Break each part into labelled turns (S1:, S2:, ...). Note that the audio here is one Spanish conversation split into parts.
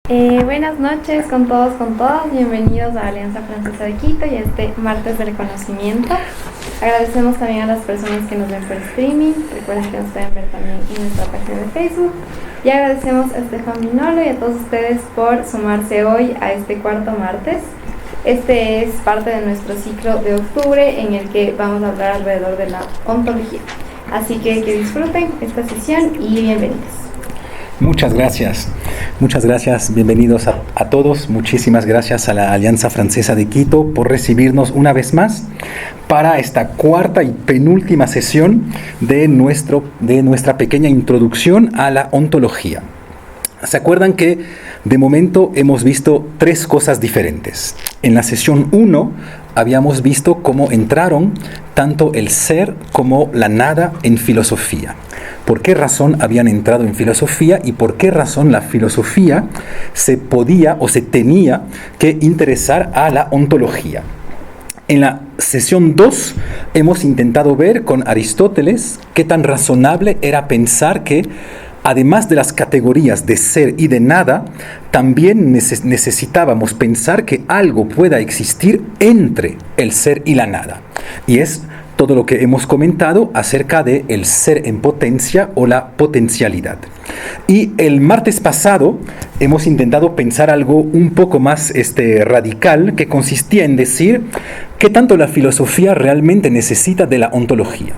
S1: Buenas noches con todos, con todas. Bienvenidos a Alianza Francesa de Quito y a este martes del conocimiento. Agradecemos también a las personas que nos ven por streaming. Recuerden que nos pueden ver también en nuestra página de Facebook. Y agradecemos a Estefan Minolo y a todos ustedes por sumarse hoy a este cuarto martes. Este es parte de nuestro ciclo de octubre en el que vamos a hablar alrededor de la ontología. Así que disfruten esta sesión y bienvenidos.
S2: Muchas gracias, bienvenidos a todos. Muchísimas gracias a la Alianza Francesa de Quito por recibirnos una vez más para esta cuarta y penúltima sesión de nuestra pequeña introducción a la ontología. ¿Se acuerdan que de momento hemos visto tres cosas diferentes? En la sesión 1 habíamos visto cómo entraron tanto el ser como la nada en filosofía. ¿Por qué razón habían entrado en filosofía y por qué razón la filosofía se podía o se tenía que interesar a la ontología? En la sesión 2 hemos intentado ver con Aristóteles qué tan razonable era pensar que además de las categorías de ser y de nada, también necesitábamos pensar que algo pueda existir entre el ser y la nada. Y es todo lo que hemos comentado acerca de el ser en potencia o la potencialidad. Y el martes pasado hemos intentado pensar algo un poco más radical, que consistía en decir qué tanto la filosofía realmente necesita de la ontología.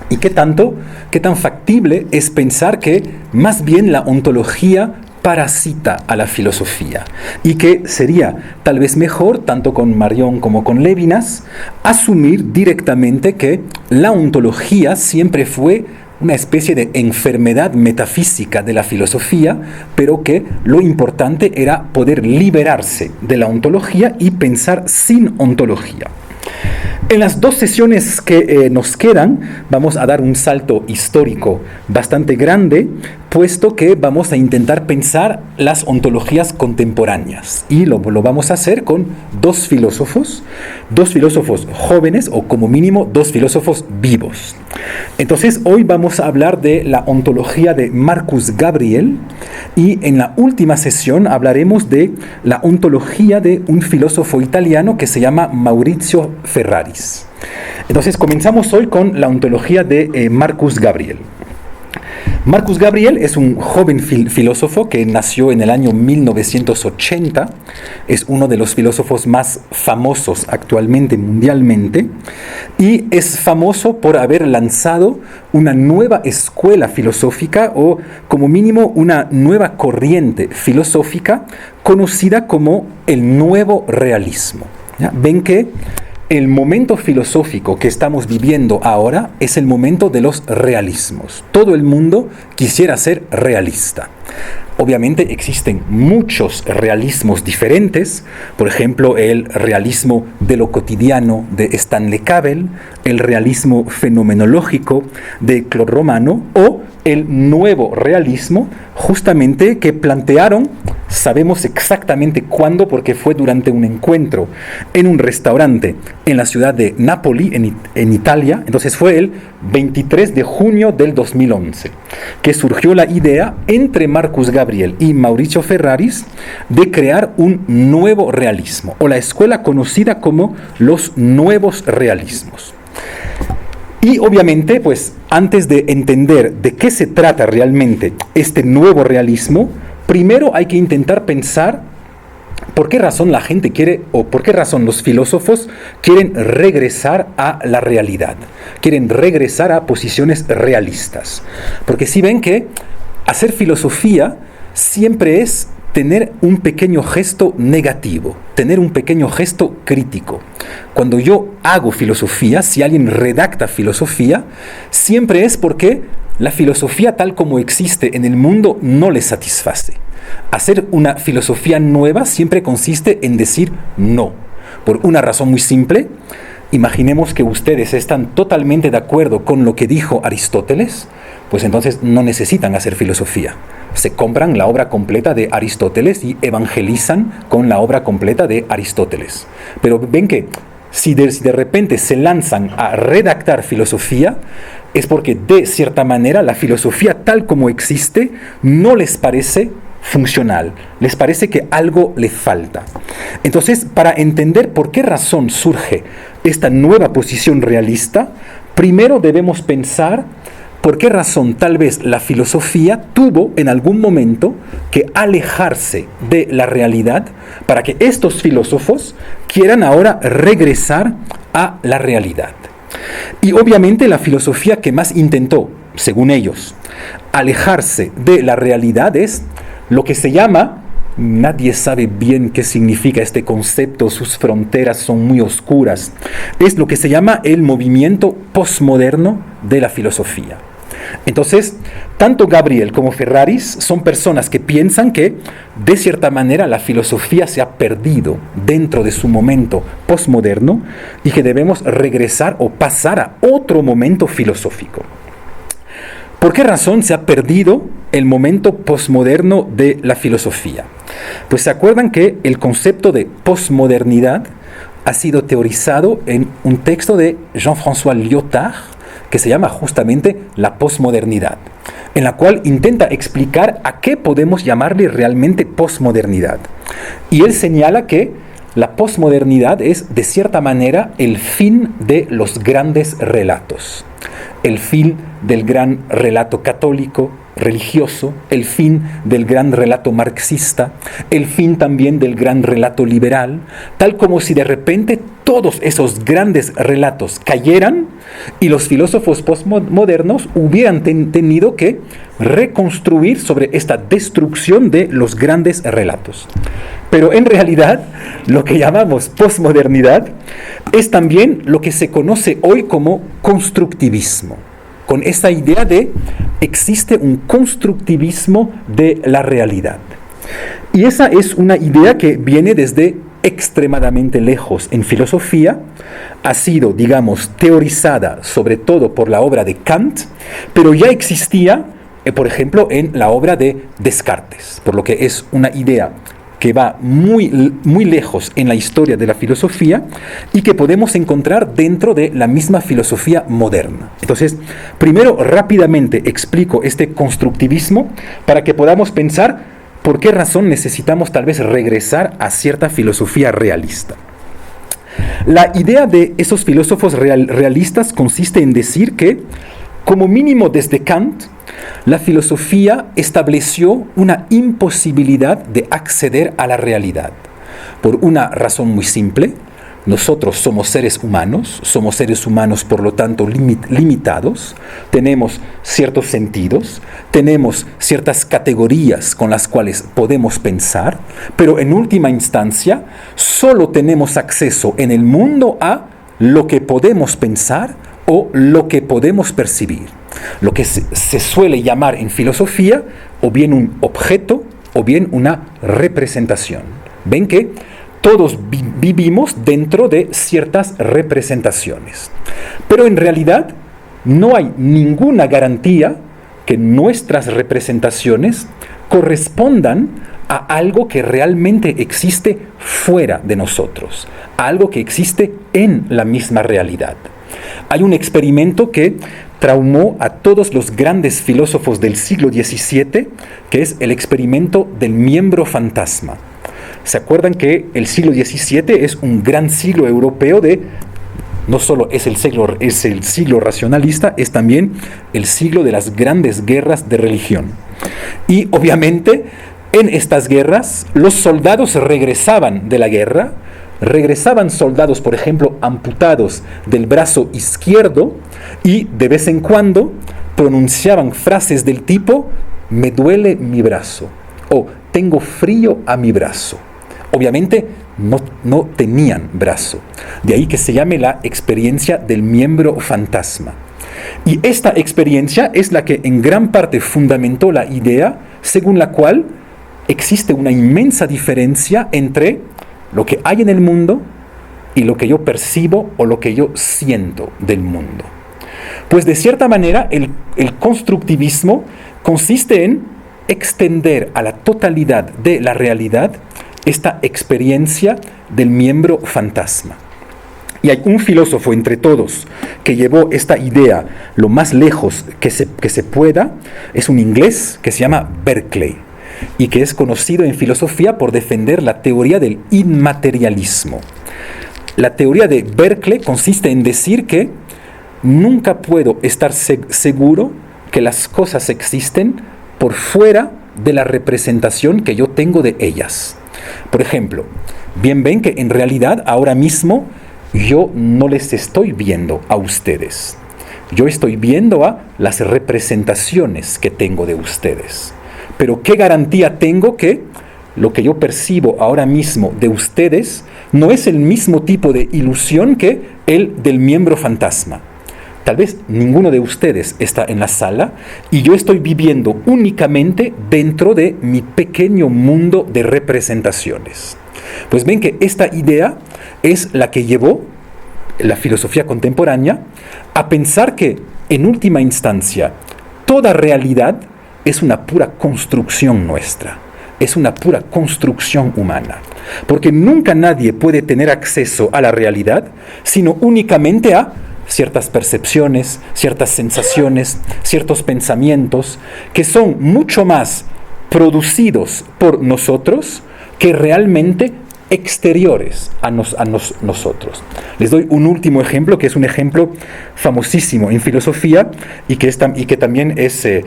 S2: Y qué tan factible es pensar que más bien la ontología parasita a la filosofía y que sería tal vez mejor, tanto con Marion como con Levinas, asumir directamente que la ontología siempre fue una especie de enfermedad metafísica de la filosofía, pero que lo importante era poder liberarse de la ontología y pensar sin ontología. En las dos sesiones que nos quedan, vamos a dar un salto histórico bastante grande, puesto que vamos a intentar pensar las ontologías contemporáneas. Y lo vamos a hacer con dos filósofos jóvenes, o como mínimo dos filósofos vivos. Entonces, hoy vamos a hablar de la ontología de Marcus Gabriel, y en la última sesión hablaremos de la ontología de un filósofo italiano que se llama Maurizio Ferraris. Entonces, comenzamos hoy con la ontología de Marcus Gabriel. Marcus Gabriel es un joven filósofo que nació en el año 1980, es uno de los filósofos más famosos actualmente mundialmente y es famoso por haber lanzado una nueva escuela filosófica o como mínimo una nueva corriente filosófica conocida como el nuevo realismo. ¿Ya? Ven que el momento filosófico que estamos viviendo ahora es el momento de los realismos. Todo el mundo quisiera ser realista. Obviamente existen muchos realismos diferentes, por ejemplo el realismo de lo cotidiano de Stanley Cavell, el realismo fenomenológico de Claude Romano o el nuevo realismo justamente que plantearon, sabemos exactamente cuándo porque fue durante un encuentro en un restaurante en la ciudad de Nápoli, en Italia. Entonces fue el 23 de junio del 2011 que surgió la idea entre Marcus Gabriel y Maurizio Ferraris de crear un nuevo realismo o la escuela conocida como los nuevos realismos. Y obviamente, pues, antes de entender de qué se trata realmente este nuevo realismo, primero hay que intentar pensar por qué razón la gente quiere, o por qué razón los filósofos quieren regresar a la realidad, quieren regresar a posiciones realistas. Porque si ven que hacer filosofía siempre es tener un pequeño gesto negativo, tener un pequeño gesto crítico. Cuando yo hago filosofía, si alguien redacta filosofía, siempre es porque la filosofía tal como existe en el mundo no le satisface. Hacer una filosofía nueva siempre consiste en decir no, por una razón muy simple. Imaginemos que ustedes están totalmente de acuerdo con lo que dijo Aristóteles, pues entonces no necesitan hacer filosofía. Se compran la obra completa de Aristóteles y evangelizan con la obra completa de Aristóteles. Pero ven que si de repente se lanzan a redactar filosofía, es porque de cierta manera la filosofía tal como existe no les parece funcional, les parece que algo le falta. Entonces, para entender por qué razón surge esta nueva posición realista, primero debemos pensar por qué razón tal vez la filosofía tuvo en algún momento que alejarse de la realidad para que estos filósofos quieran ahora regresar a la realidad. Y obviamente la filosofía que más intentó, según ellos, alejarse de la realidad es lo que se llama, nadie sabe bien qué significa este concepto, sus fronteras son muy oscuras, es lo que se llama el movimiento postmoderno de la filosofía. Entonces, tanto Gabriel como Ferraris son personas que piensan que, de cierta manera, la filosofía se ha perdido dentro de su momento postmoderno y que debemos regresar o pasar a otro momento filosófico. ¿Por qué razón se ha perdido el momento postmoderno de la filosofía? Pues se acuerdan que el concepto de postmodernidad ha sido teorizado en un texto de Jean-François Lyotard, que se llama justamente La posmodernidad, en la cual intenta explicar a qué podemos llamarle realmente posmodernidad. Y él señala que la posmodernidad es, de cierta manera, el fin de los grandes relatos, el fin del gran relato católico, religioso, el fin del gran relato marxista, el fin también del gran relato liberal, tal como si de repente todos esos grandes relatos cayeran y los filósofos postmodernos hubieran tenido que reconstruir sobre esta destrucción de los grandes relatos. Pero en realidad, lo que llamamos posmodernidad es también lo que se conoce hoy como constructivismo, con esta idea de existe un constructivismo de la realidad. Y esa es una idea que viene desde extremadamente lejos en filosofía, ha sido, digamos, teorizada sobre todo por la obra de Kant, pero ya existía, por ejemplo, en la obra de Descartes, por lo que es una idea que va muy, muy lejos en la historia de la filosofía y que podemos encontrar dentro de la misma filosofía moderna. Entonces, primero rápidamente explico este constructivismo para que podamos pensar por qué razón necesitamos tal vez regresar a cierta filosofía realista. La idea de esos filósofos realistas consiste en decir que, como mínimo desde Kant, la filosofía estableció una imposibilidad de acceder a la realidad. Por una razón muy simple, nosotros somos seres humanos por lo tanto limitados, tenemos ciertos sentidos, tenemos ciertas categorías con las cuales podemos pensar, pero en última instancia solo tenemos acceso en el mundo a lo que podemos pensar o lo que podemos percibir. Lo que se suele llamar en filosofía o bien un objeto o bien una representación. Ven que todos vivimos dentro de ciertas representaciones. Pero en realidad no hay ninguna garantía que nuestras representaciones correspondan a algo que realmente existe fuera de nosotros, a algo que existe en la misma realidad. Hay un experimento que traumó a todos los grandes filósofos del siglo XVII, que es el experimento del miembro fantasma. ¿Se acuerdan que el siglo XVII es un gran siglo europeo no solo es el siglo racionalista, es también el siglo de las grandes guerras de religión? Y obviamente en estas guerras los soldados regresaban de la guerra, regresaban soldados, por ejemplo, amputados del brazo izquierdo y de vez en cuando pronunciaban frases del tipo «me duele mi brazo» o «tengo frío a mi brazo». Obviamente no tenían brazo. De ahí que se llame la experiencia del miembro fantasma. Y esta experiencia es la que en gran parte fundamentó la idea según la cual existe una inmensa diferencia entre lo que hay en el mundo y lo que yo percibo o lo que yo siento del mundo. Pues de cierta manera el constructivismo consiste en extender a la totalidad de la realidad esta experiencia del miembro fantasma. Y hay un filósofo entre todos que llevó esta idea lo más lejos que se pueda, es un inglés que se llama Berkeley. y que es conocido en filosofía por defender la teoría del inmaterialismo. La teoría de Berkeley consiste en decir que nunca puedo estar seguro que las cosas existen por fuera de la representación que yo tengo de ellas. Por ejemplo, bien ven que en realidad ahora mismo yo no les estoy viendo a ustedes. Yo estoy viendo a las representaciones que tengo de ustedes. Pero ¿qué garantía tengo que lo que yo percibo ahora mismo de ustedes no es el mismo tipo de ilusión que el del miembro fantasma? Tal vez ninguno de ustedes está en la sala y yo estoy viviendo únicamente dentro de mi pequeño mundo de representaciones. Pues ven que esta idea es la que llevó la filosofía contemporánea a pensar que, en última instancia, toda realidad es una pura construcción nuestra, es una pura construcción humana. Porque nunca nadie puede tener acceso a la realidad, sino únicamente a ciertas percepciones, ciertas sensaciones, ciertos pensamientos, que son mucho más producidos por nosotros que realmente exteriores a nosotros. Les doy un último ejemplo, que es un ejemplo famosísimo en filosofía y que también se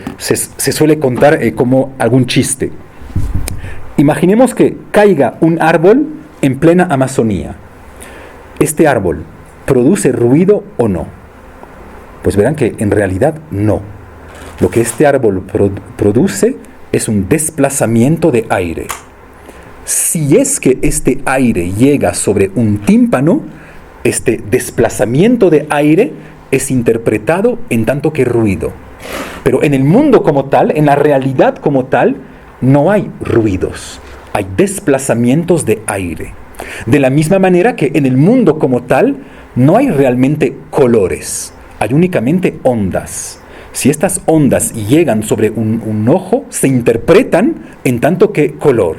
S2: suele contar como algún chiste. Imaginemos que caiga un árbol en plena Amazonía. ¿Este árbol produce ruido o no? Pues verán que en realidad no. Lo que este árbol produce es un desplazamiento de aire. Si es que este aire llega sobre un tímpano, este desplazamiento de aire es interpretado en tanto que ruido. Pero en el mundo como tal, en la realidad como tal, no hay ruidos, hay desplazamientos de aire. De la misma manera que en el mundo como tal, no hay realmente colores, hay únicamente ondas. Si estas ondas llegan sobre un ojo, se interpretan en tanto que color.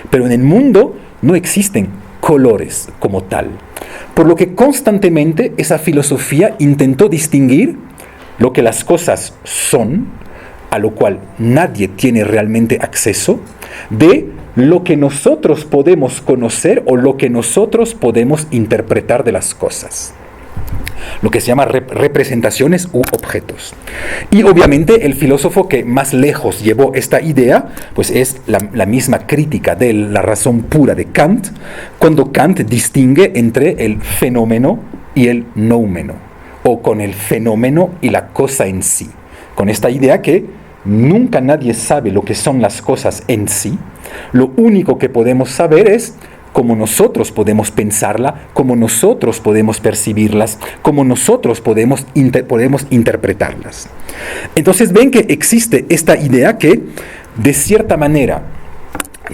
S2: Pero en el mundo no existen colores como tal. Por lo que constantemente esa filosofía intentó distinguir lo que las cosas son, a lo cual nadie tiene realmente acceso, de lo que nosotros podemos conocer o lo que nosotros podemos interpretar de las cosas. Lo que se llama representaciones u objetos. Y obviamente el filósofo que más lejos llevó esta idea, pues es la misma crítica de la razón pura de Kant, cuando Kant distingue entre el fenómeno y el noumeno, o con el fenómeno y la cosa en sí, con esta idea que nunca nadie sabe lo que son las cosas en sí, lo único que podemos saber es cómo nosotros podemos pensarla, cómo nosotros podemos percibirlas, cómo nosotros podemos interpretarlas. Entonces ven que existe esta idea que, de cierta manera,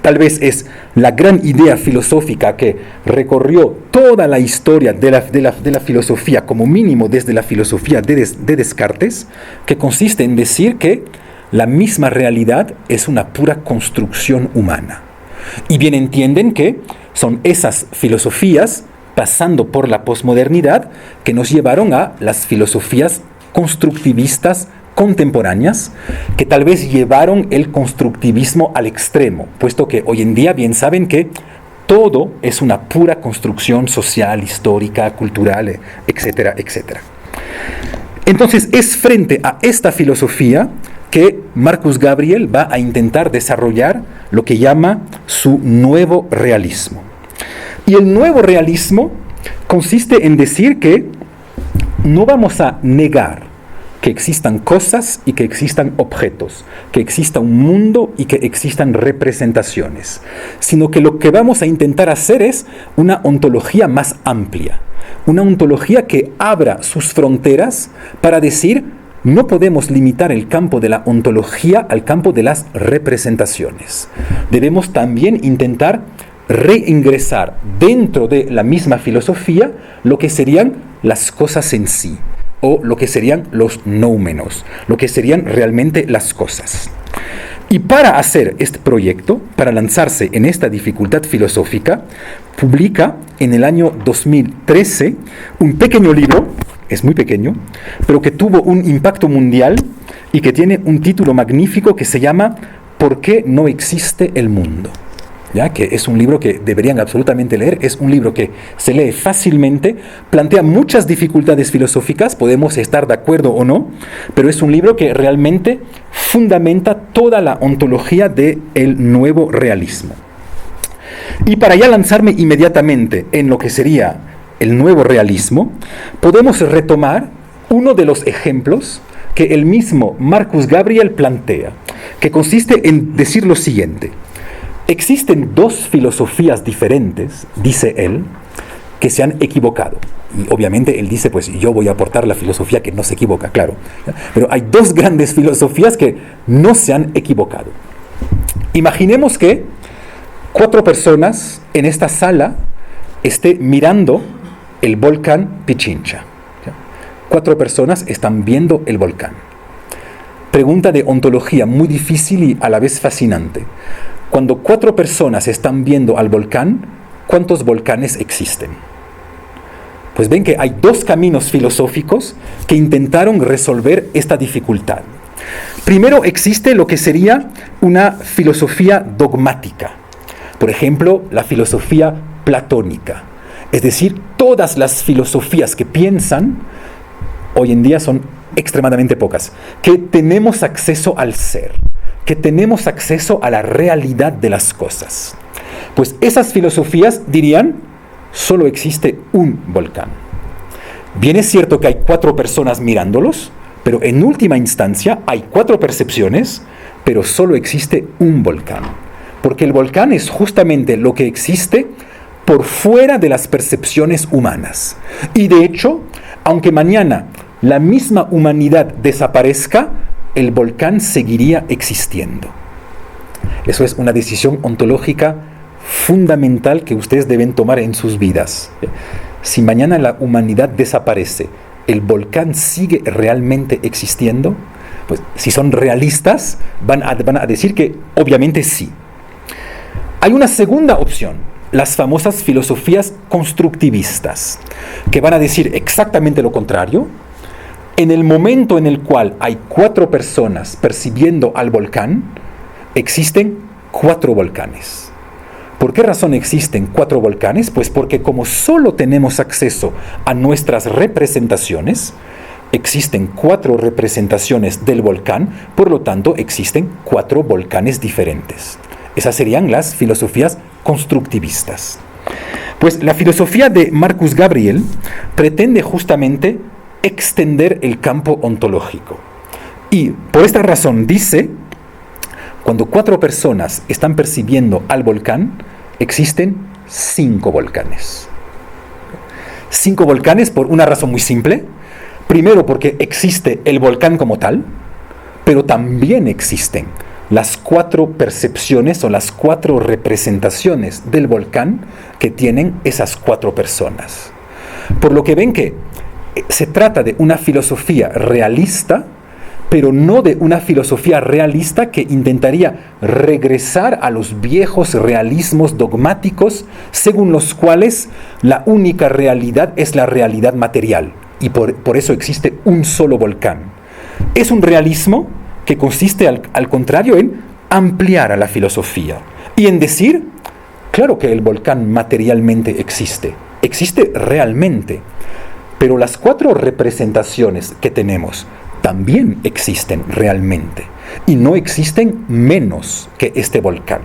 S2: tal vez es la gran idea filosófica que recorrió toda la historia de la filosofía, como mínimo desde la filosofía de Descartes, que consiste en decir que la misma realidad es una pura construcción humana. Y bien entienden que son esas filosofías, pasando por la posmodernidad, que nos llevaron a las filosofías constructivistas contemporáneas, que tal vez llevaron el constructivismo al extremo, puesto que hoy en día bien saben que todo es una pura construcción social, histórica, cultural, etcétera, etcétera. Entonces es frente a esta filosofía que Marcus Gabriel va a intentar desarrollar lo que llama su nuevo realismo. Y el nuevo realismo consiste en decir que no vamos a negar que existan cosas y que existan objetos, que exista un mundo y que existan representaciones, sino que lo que vamos a intentar hacer es una ontología más amplia, una ontología que abra sus fronteras para decir: no podemos limitar el campo de la ontología al campo de las representaciones. Debemos también intentar reingresar dentro de la misma filosofía lo que serían las cosas en sí, o lo que serían los noumenos, lo que serían realmente las cosas. Y para hacer este proyecto, para lanzarse en esta dificultad filosófica, publica en el año 2013 un pequeño libro, es muy pequeño, pero que tuvo un impacto mundial y que tiene un título magnífico que se llama ¿Por qué no existe el mundo? ¿Ya? Que es un libro que deberían absolutamente leer, es un libro que se lee fácilmente, plantea muchas dificultades filosóficas, podemos estar de acuerdo o no, pero es un libro que realmente fundamenta toda la ontología del nuevo realismo. Y para ya lanzarme inmediatamente en lo que sería el nuevo realismo, podemos retomar uno de los ejemplos que el mismo Marcus Gabriel plantea, que consiste en decir lo siguiente: existen dos filosofías diferentes, dice él, que se han equivocado. Y obviamente él dice, pues yo voy a aportar la filosofía que no se equivoca, claro. Pero hay dos grandes filosofías que no se han equivocado. Imaginemos que 4 personas en esta sala estén mirando el volcán Pichincha. 4 personas están viendo el volcán. Pregunta de ontología muy difícil y a la vez fascinante. Cuando 4 personas están viendo al volcán, ¿cuántos volcanes existen? Pues ven que hay 2 caminos filosóficos que intentaron resolver esta dificultad. Primero existe lo que sería una filosofía dogmática. Por ejemplo, la filosofía platónica. Es decir, todas las filosofías que piensan, hoy en día son extremadamente pocas, que tenemos acceso al ser, que tenemos acceso a la realidad de las cosas. Pues esas filosofías dirían, solo existe un volcán. Bien es cierto que hay 4 personas mirándolos, pero en última instancia hay 4 percepciones, pero solo existe un volcán. Porque el volcán es justamente lo que existe por fuera de las percepciones humanas. Y de hecho, aunque mañana la misma humanidad desaparezca, el volcán seguiría existiendo. Eso es una decisión ontológica fundamental que ustedes deben tomar en sus vidas. Si mañana la humanidad desaparece, ¿el volcán sigue realmente existiendo? Pues si son realistas, van a decir que obviamente sí. Hay una segunda opción, las famosas filosofías constructivistas, que van a decir exactamente lo contrario. En el momento en el cual hay 4 personas percibiendo al volcán, existen 4 volcanes. ¿Por qué razón existen 4 volcanes? Pues porque como solo tenemos acceso a nuestras representaciones, existen 4 representaciones del volcán, por lo tanto existen 4 volcanes diferentes. Esas serían las filosofías constructivistas. Pues la filosofía de Marcus Gabriel pretende justamente extender el campo ontológico. Y por esta razón dice, cuando 4 personas están percibiendo al volcán, existen 5 volcanes. 5 volcanes por una razón muy simple. Primero porque existe el volcán como tal, pero también existen las 4 percepciones o las 4 representaciones del volcán que tienen esas 4 personas. Por lo que ven que se trata de una filosofía realista, pero no de una filosofía realista que intentaría regresar a los viejos realismos dogmáticos según los cuales la única realidad es la realidad material y por eso existe un solo volcán. Es un realismo que consiste al contrario en ampliar a la filosofía y en decir, claro que el volcán materialmente existe realmente, pero las 4 representaciones que tenemos también existen realmente y no existen menos que este volcán.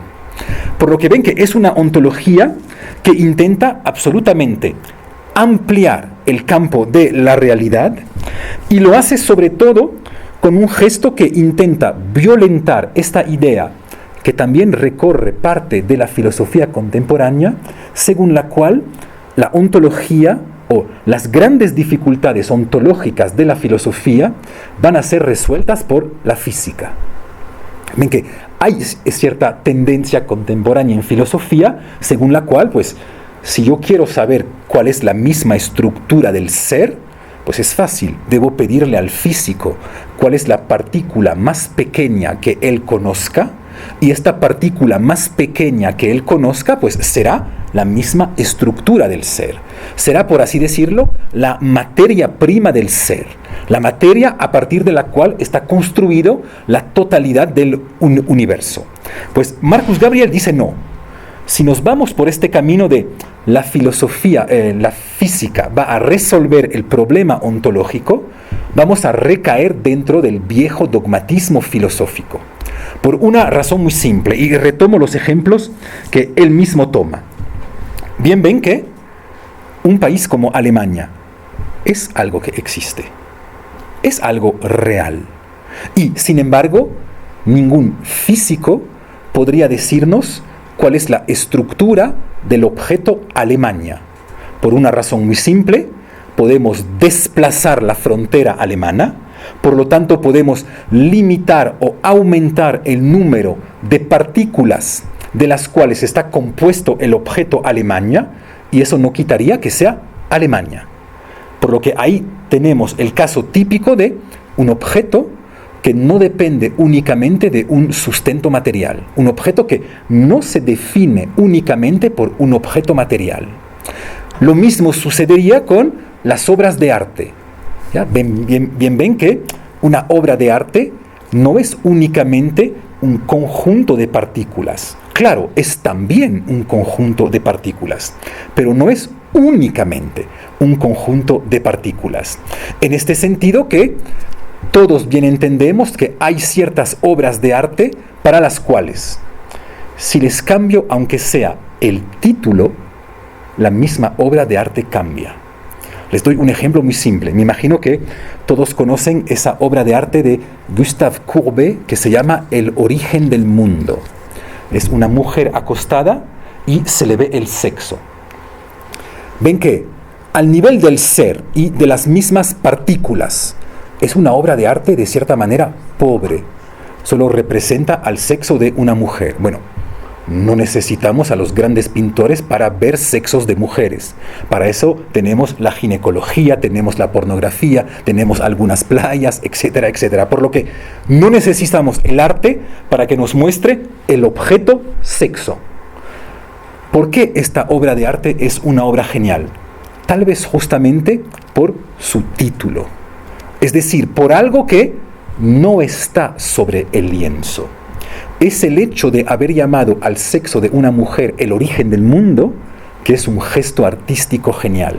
S2: Por lo que ven que es una ontología que intenta absolutamente ampliar el campo de la realidad y lo hace sobre todo con un gesto que intenta violentar esta idea que también recorre parte de la filosofía contemporánea, según la cual la ontología o las grandes dificultades ontológicas de la filosofía van a ser resueltas por la física. Ven que hay cierta tendencia contemporánea en filosofía según la cual, pues, si yo quiero saber cuál es la misma estructura del ser, pues es fácil, debo pedirle al físico cuál es la partícula más pequeña que él conozca, y esta partícula más pequeña que él conozca, pues será la misma estructura del ser. Será, por así decirlo, la materia prima del ser. la materia a partir de la cual está construido la totalidad del universo. Pues Marcus Gabriel dice no. Si nos vamos por este camino de la filosofía, la física va a resolver el problema ontológico, vamos a recaer dentro del viejo dogmatismo filosófico. Por una razón muy simple, y retomo los ejemplos que él mismo toma. Bien ven que un país como Alemania es algo que existe, es algo real. Y, sin embargo, ningún físico podría decirnos cuál es la estructura del objeto Alemania. Por una razón muy simple, podemos desplazar la frontera alemana, por lo tanto podemos limitar o aumentar el número de partículas de las cuales está compuesto el objeto Alemania, y eso no quitaría que sea Alemania. Por lo que ahí tenemos el caso típico de un objeto que no depende únicamente de un sustento material, un objeto que no se define únicamente por un objeto material. Lo mismo sucedería con las obras de arte. ¿Ya? Ven que una obra de arte no es únicamente un conjunto de partículas. Claro, es también un conjunto de partículas, pero no es únicamente un conjunto de partículas. En este sentido que todos bien entendemos que hay ciertas obras de arte para las cuales, si les cambio aunque sea el título, la misma obra de arte cambia. Les doy un ejemplo muy simple. Me imagino que todos conocen esa obra de arte de Gustave Courbet que se llama El origen del mundo. Es una mujer acostada y se le ve el sexo. Ven que al nivel del ser y de las mismas partículas, es una obra de arte de cierta manera pobre. Solo representa al sexo de una mujer. Bueno, no necesitamos a los grandes pintores para ver sexos de mujeres. Para eso tenemos la ginecología, tenemos la pornografía, tenemos algunas playas, etcétera, etcétera. Por lo que no necesitamos el arte para que nos muestre el objeto sexo. ¿Por qué esta obra de arte es una obra genial? Tal vez justamente por su título. Es decir, por algo que no está sobre el lienzo. Es el hecho de haber llamado al sexo de una mujer el origen del mundo, que es un gesto artístico genial.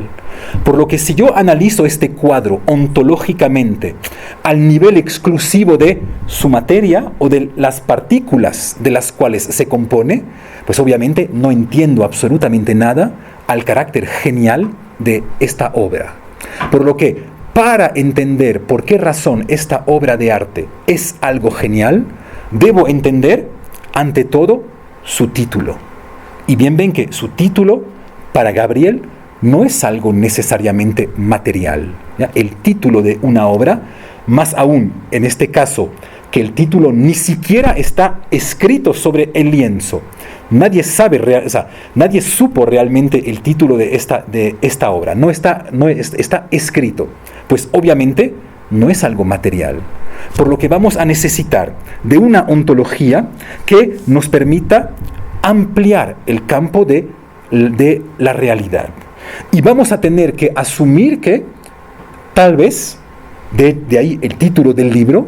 S2: Por lo que si yo analizo este cuadro ontológicamente al nivel exclusivo de su materia o de las partículas de las cuales se compone, pues obviamente no entiendo absolutamente nada al carácter genial de esta obra. Por lo que, para entender por qué razón esta obra de arte es algo genial, debo entender, ante todo, su título. Y bien ven que su título, para Gabriel, no es algo necesariamente material. ¿Ya? El título de una obra, más aún en este caso, que el título ni siquiera está escrito sobre el lienzo. Nadie sabe, nadie supo realmente el título de esta obra. Está escrito. Pues obviamente no es algo material. Por lo que vamos a necesitar de una ontología que nos permita ampliar el campo de la realidad. Y vamos a tener que asumir que tal vez, de ahí el título del libro,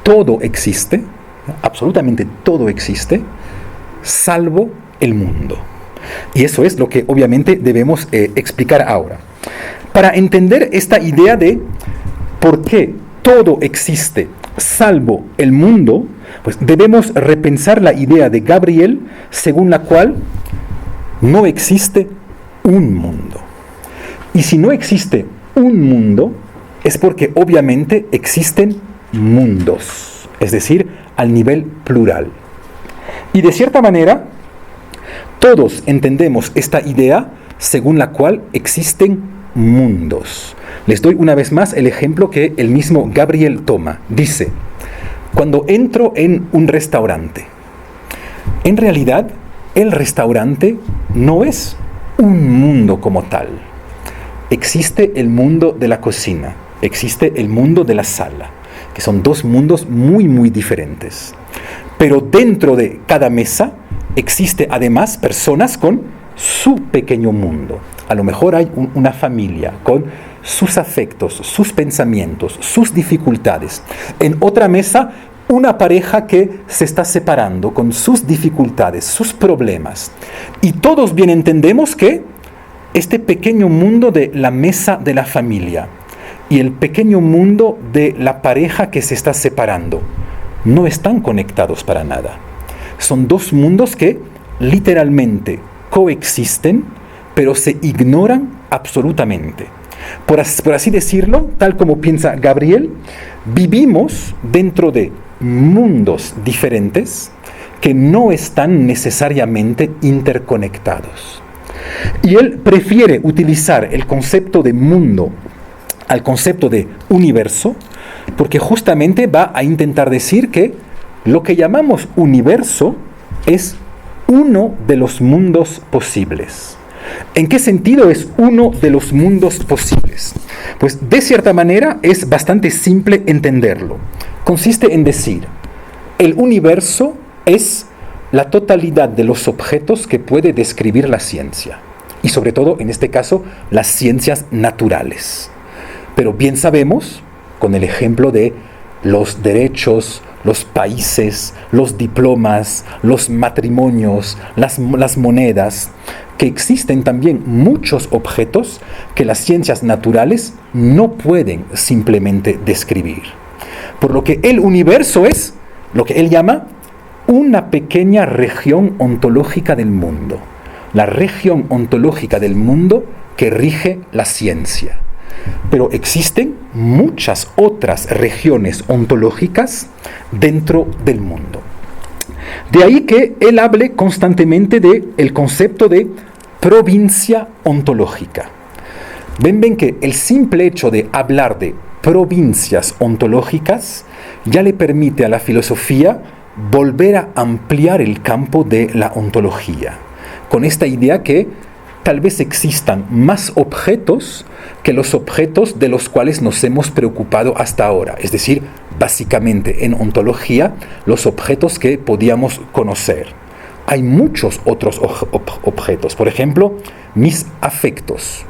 S2: todo existe, absolutamente todo existe, salvo el mundo. Y eso es lo que obviamente debemos explicar ahora. Para entender esta idea de por qué todo existe salvo el mundo, pues debemos repensar la idea de Gabriel según la cual no existe un mundo. Y si no existe un mundo, es porque obviamente existen mundos, es decir, al nivel plural. Y de cierta manera, todos entendemos esta idea según la cual existen mundos. Les doy una vez más el ejemplo que el mismo Gabriel toma. Dice, cuando entro en un restaurante, en realidad el restaurante no es un mundo como tal. Existe el mundo de la cocina, existe el mundo de la sala, que son dos mundos muy, muy diferentes. Pero dentro de cada mesa existe además personas con su pequeño mundo. A lo mejor hay una familia con sus afectos, sus pensamientos, sus dificultades. En otra mesa, una pareja que se está separando con sus dificultades, sus problemas. Y todos bien entendemos que este pequeño mundo de la mesa de la familia y el pequeño mundo de la pareja que se está separando no están conectados para nada. Son dos mundos que literalmente coexisten, pero se ignoran absolutamente. Por así decirlo, tal como piensa Gabriel, vivimos dentro de mundos diferentes que no están necesariamente interconectados. Y él prefiere utilizar el concepto de mundo al concepto de universo, porque justamente va a intentar decir que lo que llamamos universo es uno de los mundos posibles. ¿En qué sentido es uno de los mundos posibles? Pues de cierta manera es bastante simple entenderlo. Consiste en decir, el universo es la totalidad de los objetos que puede describir la ciencia. Y sobre todo, en este caso, las ciencias naturales. Pero bien sabemos, con el ejemplo de los derechos, los países, los diplomas, los matrimonios, las monedas, que existen también muchos objetos que las ciencias naturales no pueden simplemente describir. Por lo que el universo es lo que él llama una pequeña región ontológica del mundo. La región ontológica del mundo que rige la ciencia. Pero existen muchas otras regiones ontológicas dentro del mundo. De ahí que él hable constantemente del concepto de provincia ontológica. Ven que el simple hecho de hablar de provincias ontológicas ya le permite a la filosofía volver a ampliar el campo de la ontología, con esta idea que tal vez existan más objetos que los objetos de los cuales nos hemos preocupado hasta ahora. Es decir, básicamente en ontología, los objetos que podíamos conocer. Hay muchos otros objetos. Por ejemplo, mis afectos.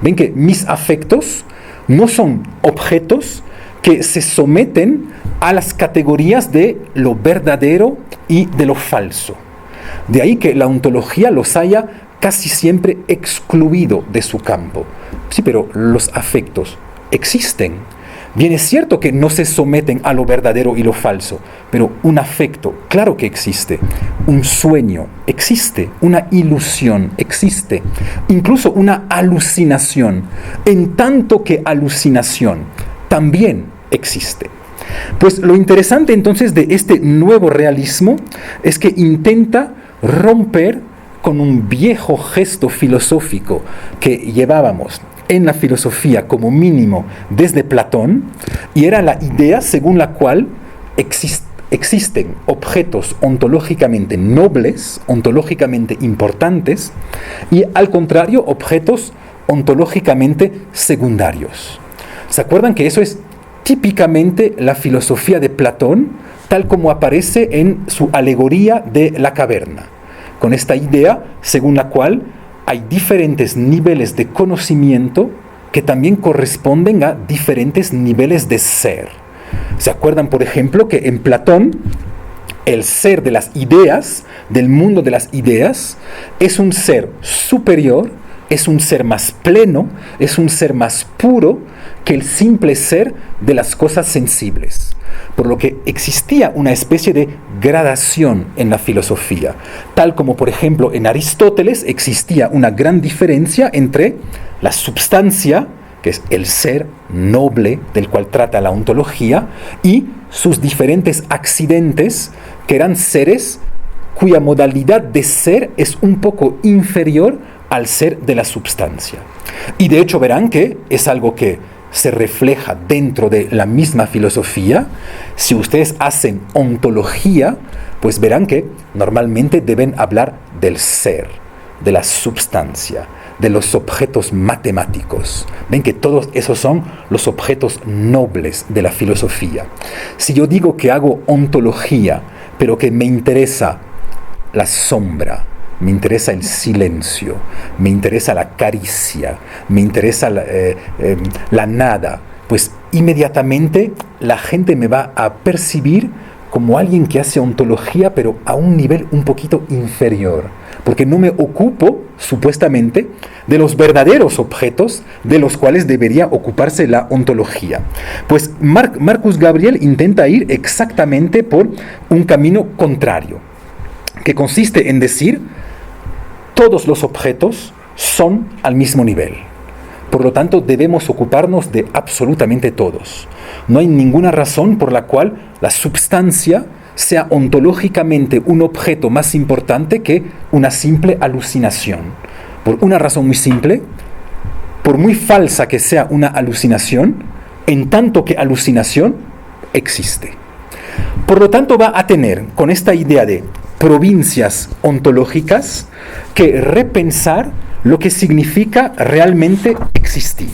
S2: Ven que mis afectos no son objetos que se someten a las categorías de lo verdadero y de lo falso. De ahí que la ontología los haya casi siempre excluido de su campo. Sí, pero los afectos existen. Bien es cierto que no se someten a lo verdadero y lo falso, pero un afecto, claro que existe. Un sueño existe, una ilusión existe, incluso una alucinación, en tanto que alucinación también existe. Pues lo interesante entonces de este nuevo realismo es que intenta romper con un viejo gesto filosófico que llevábamos en la filosofía como mínimo desde Platón, y era la idea según la cual existen objetos ontológicamente nobles, ontológicamente importantes, y al contrario, objetos ontológicamente secundarios. ¿Se acuerdan que eso es típicamente la filosofía de Platón, tal como aparece en su alegoría de la caverna? Con esta idea según la cual hay diferentes niveles de conocimiento que también corresponden a diferentes niveles de ser. ¿Se acuerdan, por ejemplo, que en Platón el ser de las ideas, del mundo de las ideas, es un ser superior, es un ser más pleno, es un ser más puro que el simple ser de las cosas sensibles? Por lo que existía una especie de gradación en la filosofía, tal como por ejemplo en Aristóteles existía una gran diferencia entre la substancia, que es el ser noble del cual trata la ontología, y sus diferentes accidentes, que eran seres cuya modalidad de ser es un poco inferior al ser de la substancia. Y de hecho verán que es algo que se refleja dentro de la misma filosofía. Si ustedes hacen ontología, pues verán que normalmente deben hablar del ser, de la substancia, de los objetos matemáticos. Ven que todos esos son los objetos nobles de la filosofía. Si yo digo que hago ontología, pero que me interesa la sombra, me interesa el silencio, me interesa la caricia, me interesa la nada, pues inmediatamente la gente me va a percibir como alguien que hace ontología, pero a un nivel un poquito inferior, porque no me ocupo, supuestamente, de los verdaderos objetos de los cuales debería ocuparse la ontología. Pues Marcus Gabriel intenta ir exactamente por un camino contrario, que consiste en decir, todos los objetos son al mismo nivel. Por lo tanto, debemos ocuparnos de absolutamente todos. No hay ninguna razón por la cual la substancia sea ontológicamente un objeto más importante que una simple alucinación. Por una razón muy simple, por muy falsa que sea una alucinación, en tanto que alucinación existe. Por lo tanto, va a tener, con esta idea de provincias ontológicas, que repensar lo que significa realmente existir.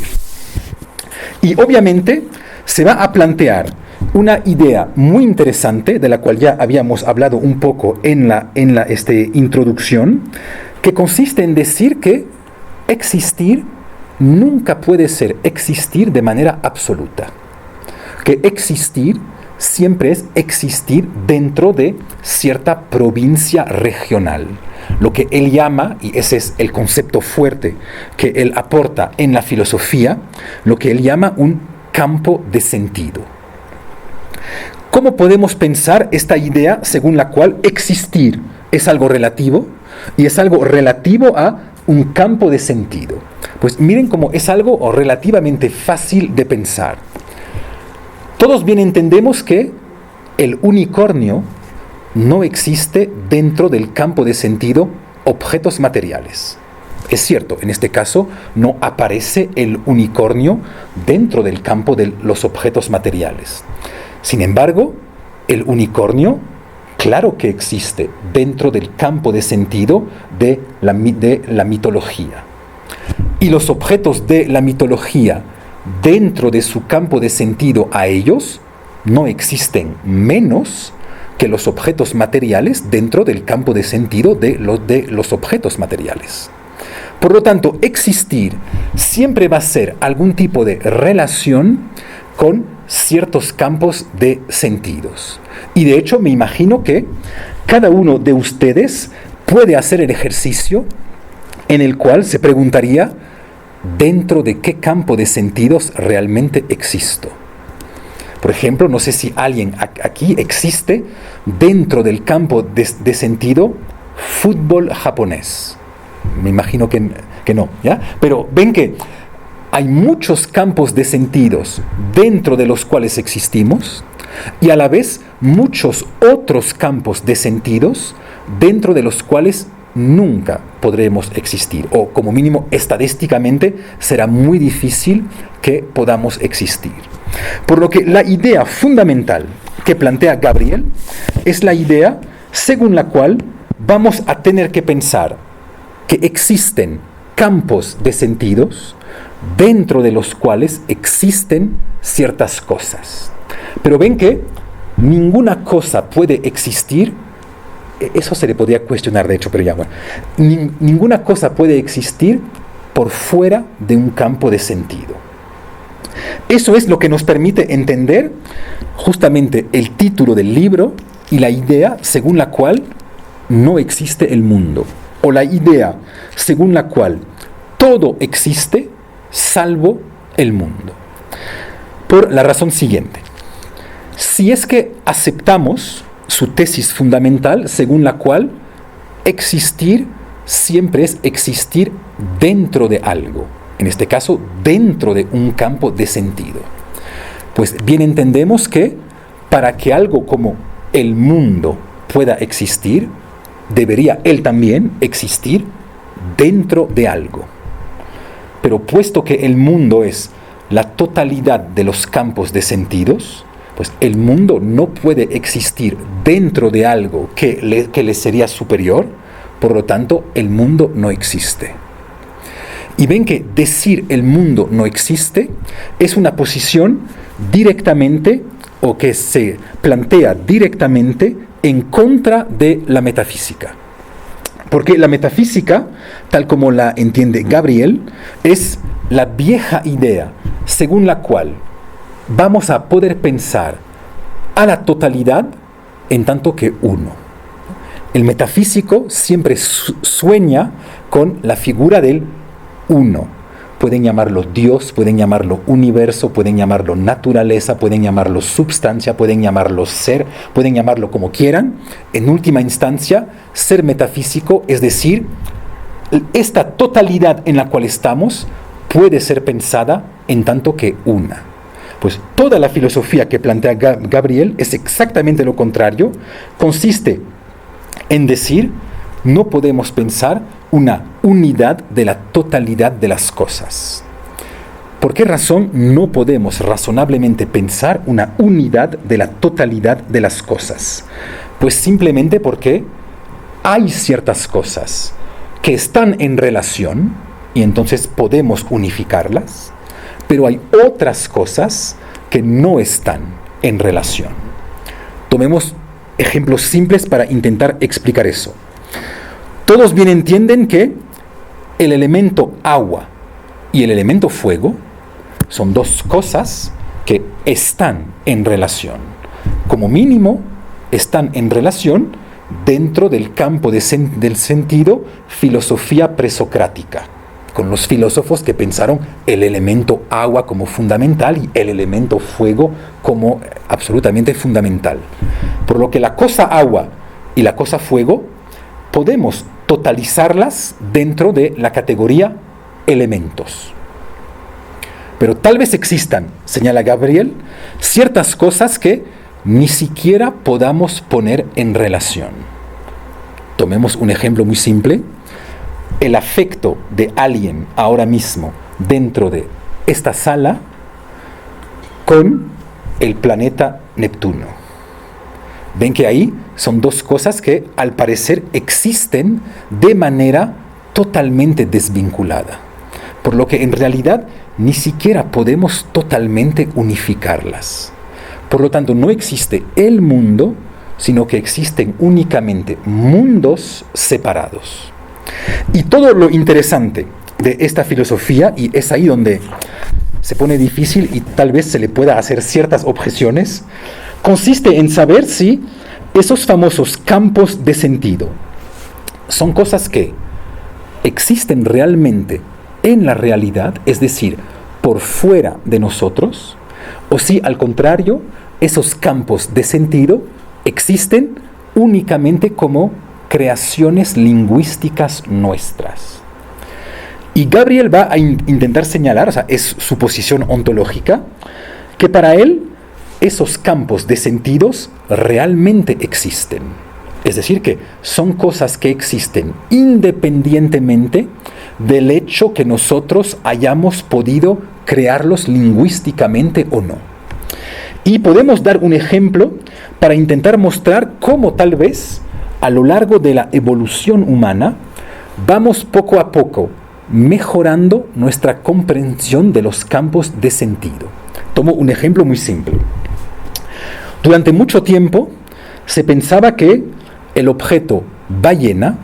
S2: Y obviamente se va a plantear una idea muy interesante, de la cual ya habíamos hablado un poco en la introducción, que consiste en decir que existir nunca puede ser existir de manera absoluta. Que existir siempre es existir dentro de cierta provincia regional. Lo que él llama, y ese es el concepto fuerte que él aporta en la filosofía, lo que él llama un campo de sentido. ¿Cómo podemos pensar esta idea según la cual existir es algo relativo y es algo relativo a un campo de sentido? Pues miren cómo es algo relativamente fácil de pensar. Todos bien entendemos que el unicornio no existe dentro del campo de sentido objetos materiales. Es cierto, en este caso no aparece el unicornio dentro del campo de los objetos materiales. Sin embargo, el unicornio, claro que existe dentro del campo de sentido de la mitología. Y los objetos de la mitología, dentro de su campo de sentido a ellos, no existen menos que los objetos materiales dentro del campo de sentido de los objetos materiales. Por lo tanto, existir siempre va a ser algún tipo de relación con ciertos campos de sentidos. Y de hecho, me imagino que cada uno de ustedes puede hacer el ejercicio en el cual se preguntaría dentro de qué campo de sentidos realmente existo. Por ejemplo, no sé si alguien aquí existe dentro del campo de sentido fútbol japonés. Me imagino que no, ¿ya? Pero ven que hay muchos campos de sentidos dentro de los cuales existimos y a la vez muchos otros campos de sentidos dentro de los cuales nunca podremos existir, o como mínimo estadísticamente será muy difícil que podamos existir. Por lo que la idea fundamental que plantea Gabriel es la idea según la cual vamos a tener que pensar que existen campos de sentidos dentro de los cuales existen ciertas cosas. Pero ven que ninguna cosa puede existir, eso se le podría cuestionar de hecho, pero ya bueno, ninguna cosa puede existir por fuera de un campo de sentido. Eso es lo que nos permite entender justamente el título del libro y la idea según la cual no existe el mundo, o la idea según la cual todo existe salvo el mundo. Por la razón siguiente: si es que aceptamos su tesis fundamental según la cual existir siempre es existir dentro de algo, en este caso dentro de un campo de sentido, pues bien entendemos que para que algo como el mundo pueda existir, debería él también existir dentro de algo. Pero puesto que el mundo es la totalidad de los campos de sentidos, pues el mundo no puede existir dentro de algo que le sería superior, por lo tanto el mundo no existe. Y ven que decir el mundo no existe es una posición directamente, o que se plantea directamente en contra de la metafísica. Porque la metafísica, tal como la entiende Gabriel, es la vieja idea según la cual vamos a poder pensar a la totalidad en tanto que uno. El metafísico siempre sueña con la figura del uno. Pueden llamarlo Dios, pueden llamarlo universo, pueden llamarlo naturaleza, pueden llamarlo substancia, pueden llamarlo ser, pueden llamarlo como quieran. En última instancia, ser metafísico, es decir, esta totalidad en la cual estamos puede ser pensada en tanto que una. Pues toda la filosofía que plantea Gabriel es exactamente lo contrario. Consiste en decir, no podemos pensar una unidad de la totalidad de las cosas. ¿Por qué razón no podemos razonablemente pensar una unidad de la totalidad de las cosas? Pues simplemente porque hay ciertas cosas que están en relación y entonces podemos unificarlas, pero hay otras cosas que no están en relación. Tomemos ejemplos simples para intentar explicar eso. Todos bien entienden que el elemento agua y el elemento fuego son dos cosas que están en relación. Como mínimo, están en relación dentro del campo del sentido filosofía presocrática, con los filósofos que pensaron el elemento agua como fundamental y el elemento fuego como absolutamente fundamental. Por lo que la cosa agua y la cosa fuego podemos totalizarlas dentro de la categoría elementos. Pero tal vez existan, señala Gabriel, ciertas cosas que ni siquiera podamos poner en relación. Tomemos un ejemplo muy simple. El afecto de alguien ahora mismo dentro de esta sala con el planeta Neptuno. Ven que ahí son dos cosas que al parecer existen de manera totalmente desvinculada, por lo que en realidad ni siquiera podemos totalmente unificarlas. Por lo tanto, no existe el mundo, sino que existen únicamente mundos separados. Y todo lo interesante de esta filosofía, y es ahí donde se pone difícil y tal vez se le pueda hacer ciertas objeciones, consiste en saber si esos famosos campos de sentido son cosas que existen realmente en la realidad, es decir, por fuera de nosotros, o si al contrario, esos campos de sentido existen únicamente como creaciones lingüísticas nuestras. Y Gabriel va a intentar señalar, o sea, es su posición ontológica, que para él esos campos de sentidos realmente existen. Es decir, que son cosas que existen independientemente del hecho que nosotros hayamos podido crearlos lingüísticamente o no. Y podemos dar un ejemplo para intentar mostrar cómo tal vez a lo largo de la evolución humana vamos poco a poco mejorando nuestra comprensión de los campos de sentido. Tomo un ejemplo muy simple. Durante mucho tiempo se pensaba que el objeto ballena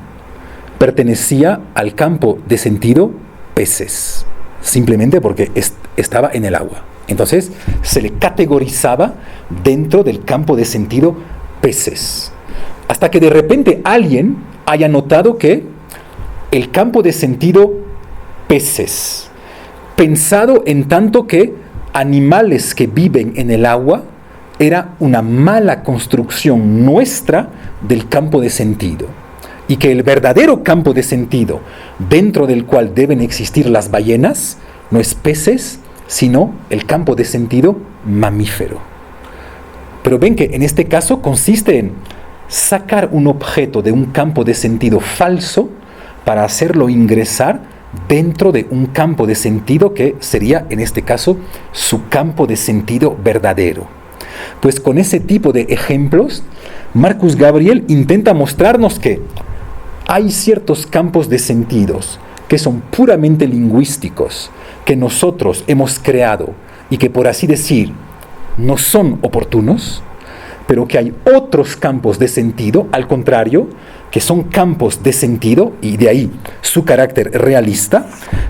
S2: pertenecía al campo de sentido peces, simplemente porque estaba en el agua. Entonces se le categorizaba dentro del campo de sentido peces. Hasta que de repente alguien haya notado que el campo de sentido peces, pensado en tanto que animales que viven en el agua, era una mala construcción nuestra del campo de sentido. Y que el verdadero campo de sentido dentro del cual deben existir las ballenas no es peces, sino el campo de sentido mamífero. Pero ven que en este caso consiste en sacar un objeto de un campo de sentido falso para hacerlo ingresar dentro de un campo de sentido que sería, en este caso, su campo de sentido verdadero. Pues con ese tipo de ejemplos, Marcus Gabriel intenta mostrarnos que hay ciertos campos de sentidos que son puramente lingüísticos, que nosotros hemos creado y que, por así decir, no son oportunos, pero que hay otros campos de sentido, al contrario, que son campos de sentido, y de ahí su carácter realista,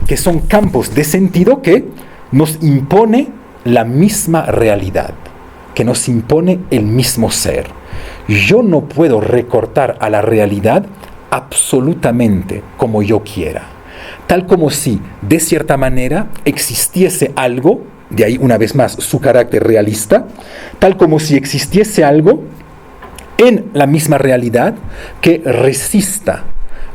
S2: que son campos de sentido que nos impone la misma realidad, que nos impone el mismo ser. Yo no puedo recortar a la realidad absolutamente como yo quiera, tal como si de cierta manera existiese algo, de ahí una vez más su carácter realista, tal como si existiese algo en la misma realidad que resista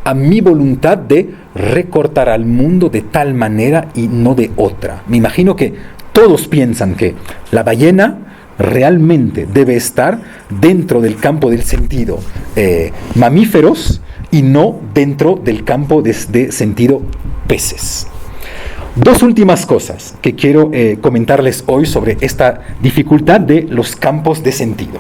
S2: a mi voluntad de recortar al mundo de tal manera y no de otra. Me imagino que todos piensan que la ballena realmente debe estar dentro del campo del sentido mamíferos y no dentro del campo de sentido peces. Dos últimas cosas que quiero comentarles hoy sobre esta dificultad de los campos de sentido.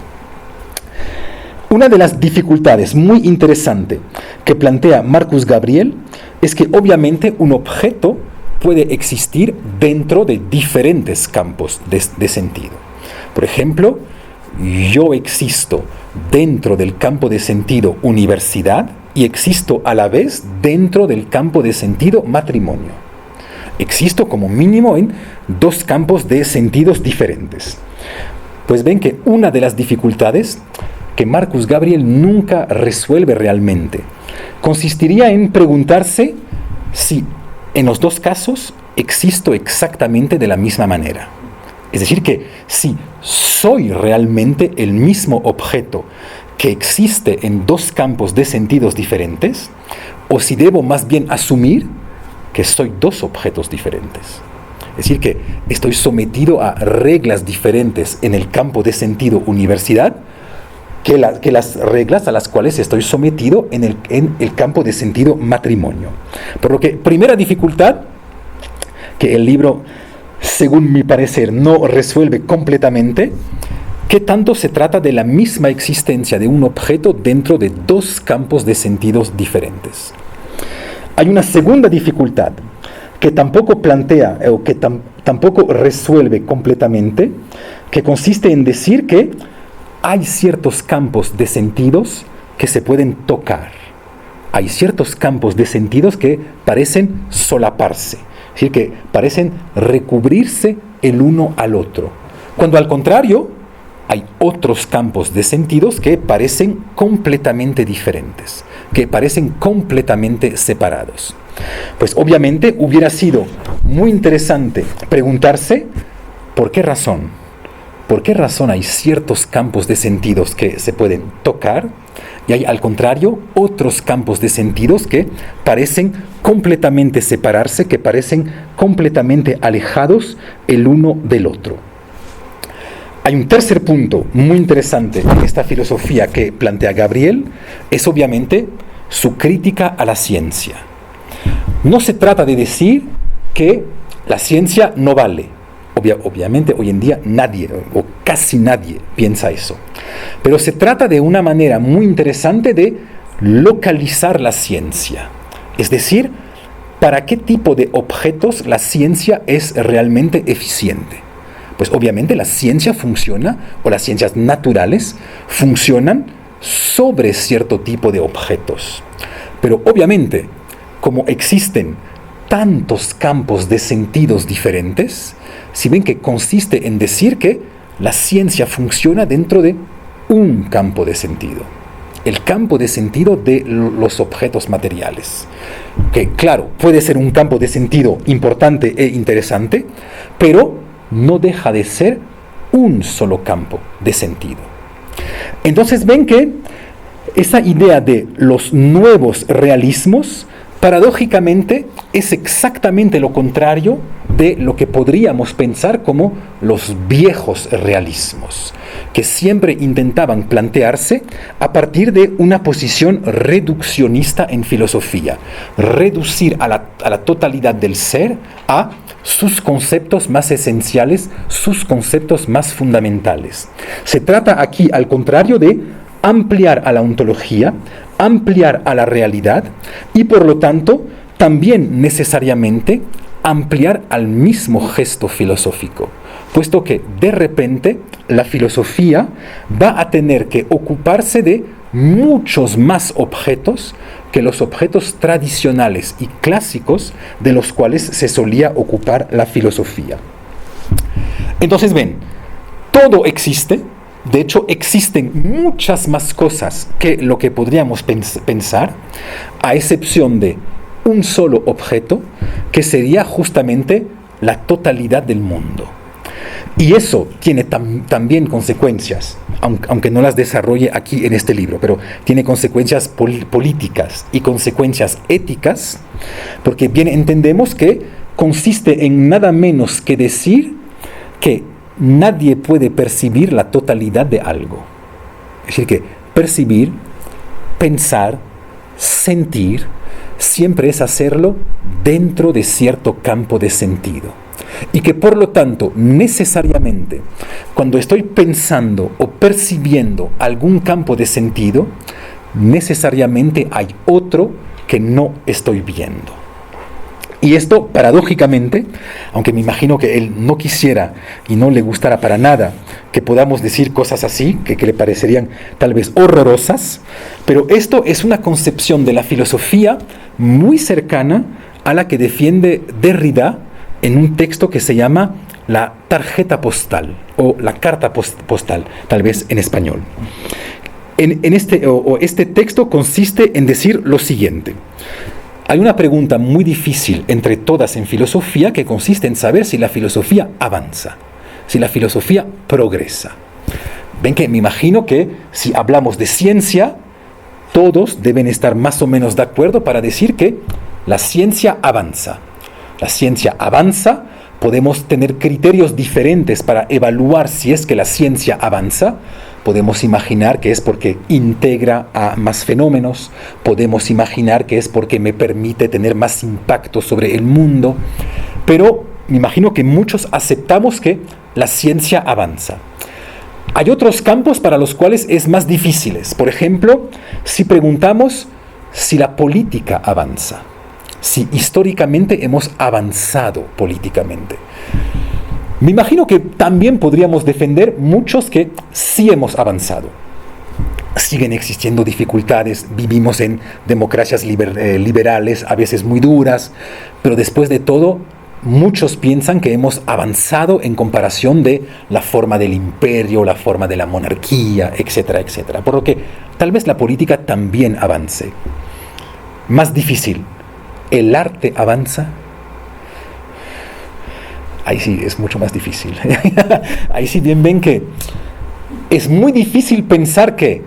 S2: Una de las dificultades muy interesante que plantea Marcus Gabriel es que obviamente un objeto puede existir dentro de diferentes campos de sentido. Por ejemplo, yo existo dentro del campo de sentido universidad y existo a la vez dentro del campo de sentido matrimonio. Existo como mínimo en dos campos de sentidos diferentes. Pues ven que una de las dificultades que Marcus Gabriel nunca resuelve realmente consistiría en preguntarse si en los dos casos existo exactamente de la misma manera. Es decir, que si soy realmente el mismo objeto que existe en dos campos de sentidos diferentes, o si debo más bien asumir que soy dos objetos diferentes. Es decir, que estoy sometido a reglas diferentes en el campo de sentido universidad que las reglas a las cuales estoy sometido en el campo de sentido matrimonio. Por lo que, primera dificultad que el libro, según mi parecer, no resuelve completamente, ¿qué tanto se trata de la misma existencia de un objeto dentro de dos campos de sentidos diferentes? Hay una segunda dificultad que tampoco plantea o que tampoco resuelve completamente, que consiste en decir que hay ciertos campos de sentidos que se pueden tocar. Hay ciertos campos de sentidos que parecen solaparse, es decir, que parecen recubrirse el uno al otro. Cuando al contrario, hay otros campos de sentidos que parecen completamente diferentes, que parecen completamente separados. Pues obviamente hubiera sido muy interesante preguntarse ¿por qué razón? ¿Por qué razón hay ciertos campos de sentidos que se pueden tocar y hay al contrario otros campos de sentidos que parecen completamente separarse, que parecen completamente alejados el uno del otro? Hay un tercer punto muy interesante en esta filosofía que plantea Gabriel, es obviamente su crítica a la ciencia. No se trata de decir que la ciencia no vale. Obviamente hoy en día nadie o casi nadie piensa eso. Pero se trata de una manera muy interesante de localizar la ciencia. Es decir, ¿para qué tipo de objetos la ciencia es realmente eficiente? Pues obviamente la ciencia funciona, o las ciencias naturales funcionan sobre cierto tipo de objetos. Pero obviamente, como existen tantos campos de sentidos diferentes, si ven que consiste en decir que la ciencia funciona dentro de un campo de sentido, el campo de sentido de los objetos materiales, que claro, puede ser un campo de sentido importante e interesante, pero no deja de ser un solo campo de sentido. Entonces ven que esa idea de los nuevos realismos paradójicamente es exactamente lo contrario de lo que podríamos pensar como los viejos realismos, que siempre intentaban plantearse a partir de una posición reduccionista en filosofía, reducir a la totalidad del ser a sus conceptos más esenciales, sus conceptos más fundamentales. Se trata aquí, al contrario, de ampliar a la ontología, ampliar a la realidad y por lo tanto también necesariamente ampliar al mismo gesto filosófico, puesto que de repente la filosofía va a tener que ocuparse de muchos más objetos que los objetos tradicionales y clásicos de los cuales se solía ocupar la filosofía. Entonces ven, todo existe. De hecho, existen muchas más cosas que lo que podríamos pensar, a excepción de un solo objeto, que sería justamente la totalidad del mundo. Y eso tiene también consecuencias, aunque no las desarrolle aquí en este libro, pero tiene consecuencias políticas y consecuencias éticas, porque bien entendemos que consiste en nada menos que decir que nadie puede percibir la totalidad de algo. Es decir, que percibir, pensar, sentir, siempre es hacerlo dentro de cierto campo de sentido. Y que por lo tanto, necesariamente, cuando estoy pensando o percibiendo algún campo de sentido, necesariamente hay otro que no estoy viendo. Y esto, paradójicamente, aunque me imagino que él no quisiera y no le gustara para nada que podamos decir cosas así, que le parecerían tal vez horrorosas, pero esto es una concepción de la filosofía muy cercana a la que defiende Derrida en un texto que se llama la tarjeta postal o la carta postal, tal vez en español. Este texto consiste en decir lo siguiente. Hay una pregunta muy difícil entre todas en filosofía que consiste en saber si la filosofía avanza, si la filosofía progresa. Ven que me imagino que si hablamos de ciencia, todos deben estar más o menos de acuerdo para decir que la ciencia avanza. La ciencia avanza, podemos tener criterios diferentes para evaluar si es que la ciencia avanza. Podemos imaginar que es porque integra a más fenómenos, podemos imaginar que es porque me permite tener más impacto sobre el mundo, pero me imagino que muchos aceptamos que la ciencia avanza. Hay otros campos para los cuales es más difíciles. Por ejemplo, si preguntamos si la política avanza, si históricamente hemos avanzado políticamente. Me imagino que también podríamos defender muchos que sí hemos avanzado. Siguen existiendo dificultades, vivimos en democracias liberales, a veces muy duras, pero después de todo, muchos piensan que hemos avanzado en comparación de la forma del imperio, la forma de la monarquía, etcétera, etcétera. Por lo que tal vez la política también avance. Más difícil, ¿el arte avanza? Ahí sí es mucho más difícil. Ahí sí bien ven que es muy difícil pensar que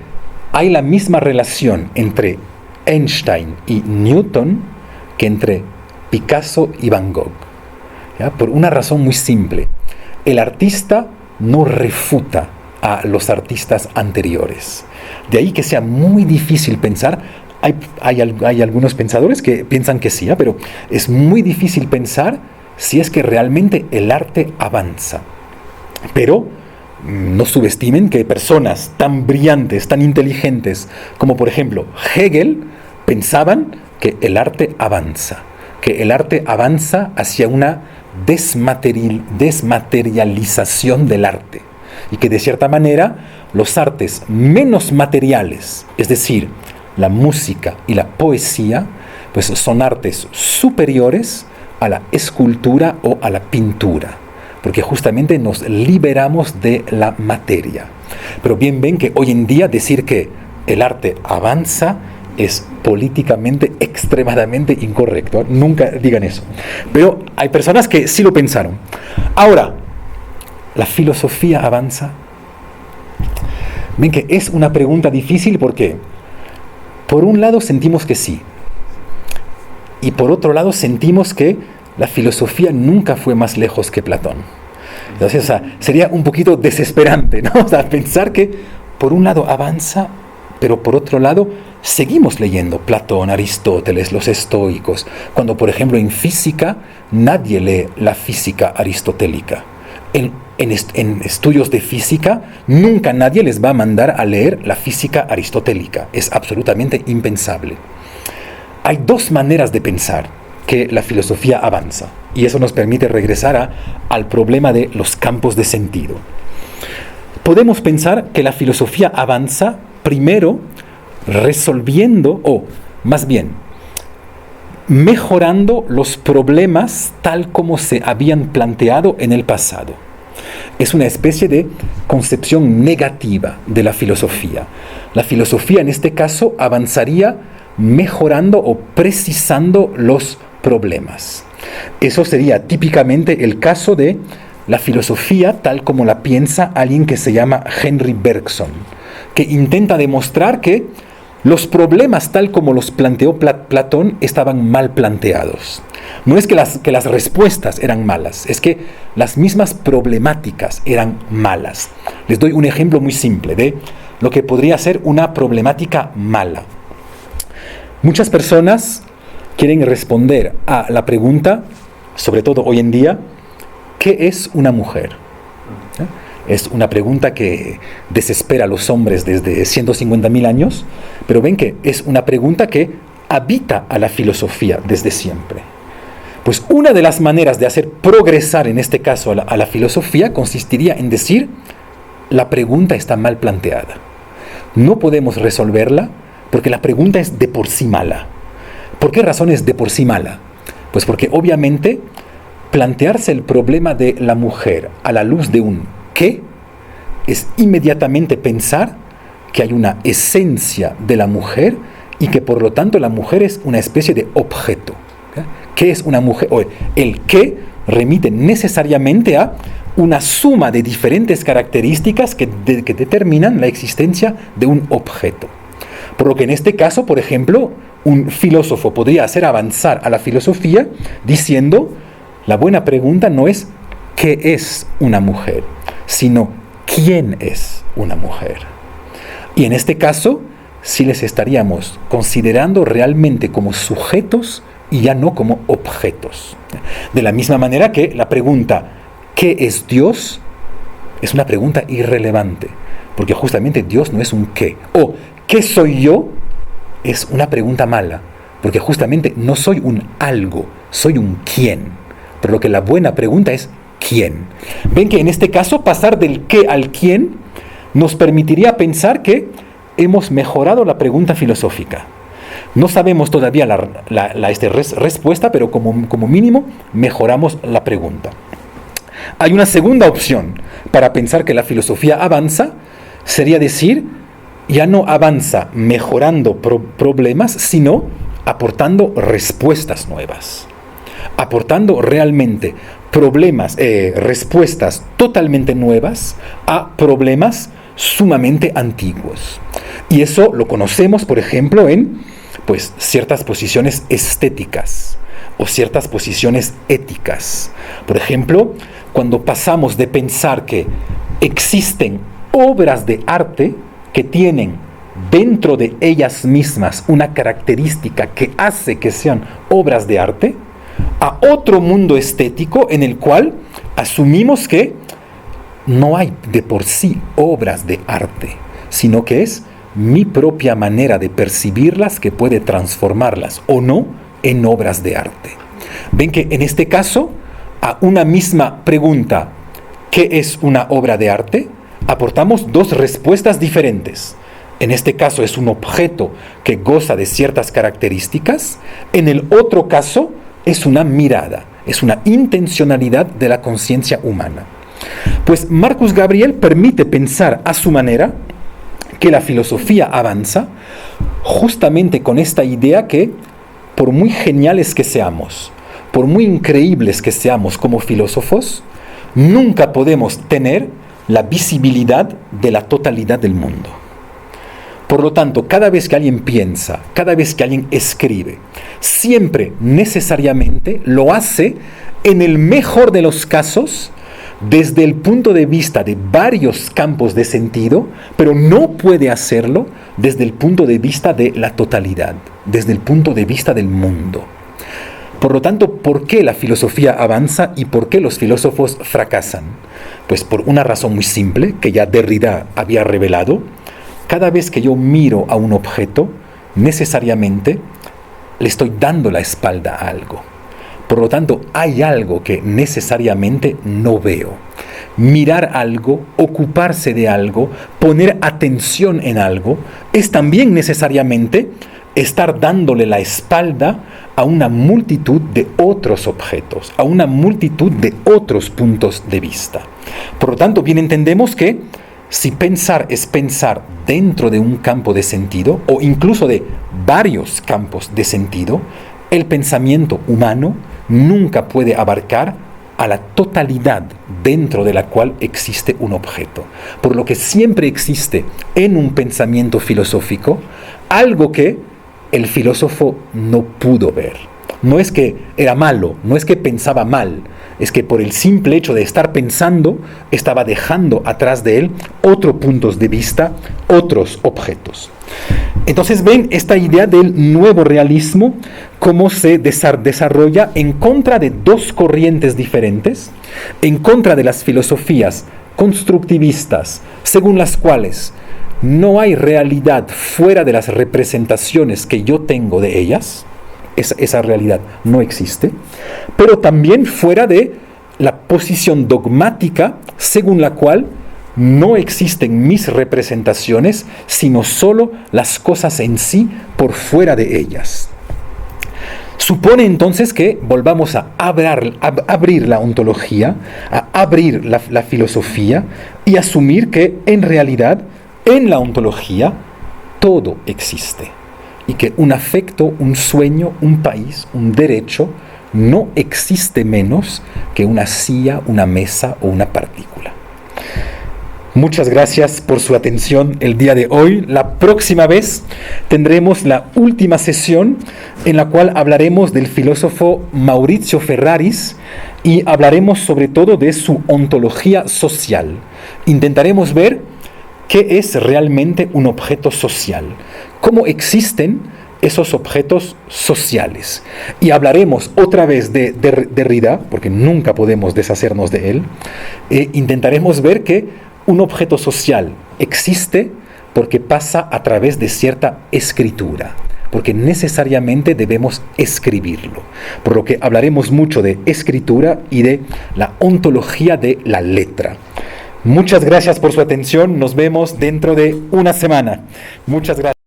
S2: hay la misma relación entre Einstein y Newton que entre Picasso y Van Gogh. ¿Ya? Por una razón muy simple. El artista no refuta a los artistas anteriores. De ahí que sea muy difícil pensar. Hay algunos pensadores que piensan que sí, pero es muy difícil pensar si es que realmente el arte avanza. Pero no subestimen que personas tan brillantes, tan inteligentes, como por ejemplo Hegel, pensaban que el arte avanza hacia una desmaterialización del arte, y que de cierta manera los artes menos materiales, es decir, la música y la poesía, pues son artes superiores a la escultura o a la pintura, porque justamente nos liberamos de la materia. Pero bien ven que hoy en día decir que el arte avanza es políticamente extremadamente incorrecto. Nunca digan eso. Pero hay personas que sí lo pensaron. Ahora, ¿la filosofía avanza? Ven que es una pregunta difícil porque por un lado sentimos que sí, y por otro lado sentimos que la filosofía nunca fue más lejos que Platón. Entonces, sería un poquito desesperante, ¿no? Pensar que por un lado avanza, pero por otro lado seguimos leyendo Platón, Aristóteles, los estoicos, cuando por ejemplo en física nadie lee la física aristotélica. En estudios de física nunca nadie les va a mandar a leer la física aristotélica. Es absolutamente impensable. Hay dos maneras de pensar que la filosofía avanza, y eso nos permite regresar al problema de los campos de sentido. Podemos pensar que la filosofía avanza primero resolviendo, o más bien, mejorando los problemas tal como se habían planteado en el pasado. Es una especie de concepción negativa de la filosofía. La filosofía en este caso avanzaría mejorando o precisando los problemas. Eso sería típicamente el caso de la filosofía tal como la piensa alguien que se llama Henry Bergson, que intenta demostrar que los problemas tal como los planteó Platón estaban mal planteados. No es que las respuestas eran malas, es que las mismas problemáticas eran malas. Les doy un ejemplo muy simple de lo que podría ser una problemática mala. Muchas personas quieren responder a la pregunta, sobre todo hoy en día, ¿qué es una mujer? Es una pregunta que desespera a los hombres desde 150.000 años, pero ven que es una pregunta que habita a la filosofía desde siempre. Pues una de las maneras de hacer progresar en este caso a la filosofía consistiría en decir, la pregunta está mal planteada. No podemos resolverla porque la pregunta es de por sí mala. ¿Por qué razón es de por sí mala? Pues porque obviamente plantearse el problema de la mujer a la luz de un ¿qué? Es inmediatamente pensar que hay una esencia de la mujer y que por lo tanto la mujer es una especie de objeto. ¿Qué es una mujer? O el qué remite necesariamente a una suma de diferentes características que determinan la existencia de un objeto. Por lo que en este caso, por ejemplo, un filósofo podría hacer avanzar a la filosofía diciendo, la buena pregunta no es ¿qué es una mujer?, sino ¿quién es una mujer? Y en este caso, sí les estaríamos considerando realmente como sujetos y ya no como objetos. De la misma manera que la pregunta ¿qué es Dios? Es una pregunta irrelevante, porque justamente Dios no es un qué. O ¿qué soy yo? Es una pregunta mala, porque justamente no soy un algo, soy un quién. Pero lo que la buena pregunta es ¿quién? Ven que en este caso pasar del qué al quién nos permitiría pensar que hemos mejorado la pregunta filosófica. No sabemos todavía la respuesta, pero como mínimo mejoramos la pregunta. Hay una segunda opción para pensar que la filosofía avanza, sería decir, ya no avanza mejorando problemas, sino aportando respuestas nuevas. Aportando realmente respuestas totalmente nuevas a problemas sumamente antiguos. Y eso lo conocemos, por ejemplo, en ciertas posiciones estéticas o ciertas posiciones éticas. Por ejemplo, cuando pasamos de pensar que existen obras de arte que tienen dentro de ellas mismas una característica que hace que sean obras de arte, a otro mundo estético en el cual asumimos que no hay de por sí obras de arte, sino que es mi propia manera de percibirlas que puede transformarlas o no en obras de arte. Ven que en este caso, a una misma pregunta, ¿qué es una obra de arte?, aportamos dos respuestas diferentes. En este caso es un objeto que goza de ciertas características, en el otro caso es una mirada, es una intencionalidad de la conciencia humana. Pues Marcus Gabriel permite pensar a su manera que la filosofía avanza justamente con esta idea que, por muy geniales que seamos, por muy increíbles que seamos como filósofos, nunca podemos tener la visibilidad de la totalidad del mundo. Por lo tanto, cada vez que alguien piensa, cada vez que alguien escribe, siempre necesariamente lo hace, en el mejor de los casos, desde el punto de vista de varios campos de sentido, pero no puede hacerlo desde el punto de vista de la totalidad, desde el punto de vista del mundo. Por lo tanto, ¿por qué la filosofía avanza y por qué los filósofos fracasan? Pues por una razón muy simple, que ya Derrida había revelado. Cada vez que yo miro a un objeto, necesariamente le estoy dando la espalda a algo. Por lo tanto, hay algo que necesariamente no veo. Mirar algo, ocuparse de algo, poner atención en algo, es también necesariamente estar dándole la espalda a una multitud de otros objetos, a una multitud de otros puntos de vista. Por lo tanto, bien entendemos que si pensar es pensar dentro de un campo de sentido, o incluso de varios campos de sentido, el pensamiento humano nunca puede abarcar a la totalidad dentro de la cual existe un objeto. Por lo que siempre existe en un pensamiento filosófico algo que el filósofo no pudo ver. No es que era malo, no es que pensaba mal, es que por el simple hecho de estar pensando, estaba dejando atrás de él otros puntos de vista, otros objetos. Entonces ven esta idea del nuevo realismo, cómo se desarrolla en contra de dos corrientes diferentes, en contra de las filosofías constructivistas, según las cuales no hay realidad fuera de las representaciones que yo tengo de ellas. Esa realidad no existe, pero también fuera de la posición dogmática según la cual no existen mis representaciones, sino solo las cosas en sí por fuera de ellas. Supone entonces que volvamos a abrir la ontología, a abrir la filosofía y asumir que en realidad en la ontología todo existe. Y que un afecto, un sueño, un país, un derecho, no existe menos que una silla, una mesa o una partícula. Muchas gracias por su atención el día de hoy. La próxima vez tendremos la última sesión en la cual hablaremos del filósofo Maurizio Ferraris y hablaremos sobre todo de su ontología social. Intentaremos ver qué es realmente un objeto social, cómo existen esos objetos sociales. Y hablaremos otra vez de Derrida, porque nunca podemos deshacernos de él, e intentaremos ver que un objeto social existe porque pasa a través de cierta escritura, porque necesariamente debemos escribirlo. Por lo que hablaremos mucho de escritura y de la ontología de la letra. Muchas gracias por su atención. Nos vemos dentro de una semana. Muchas gracias.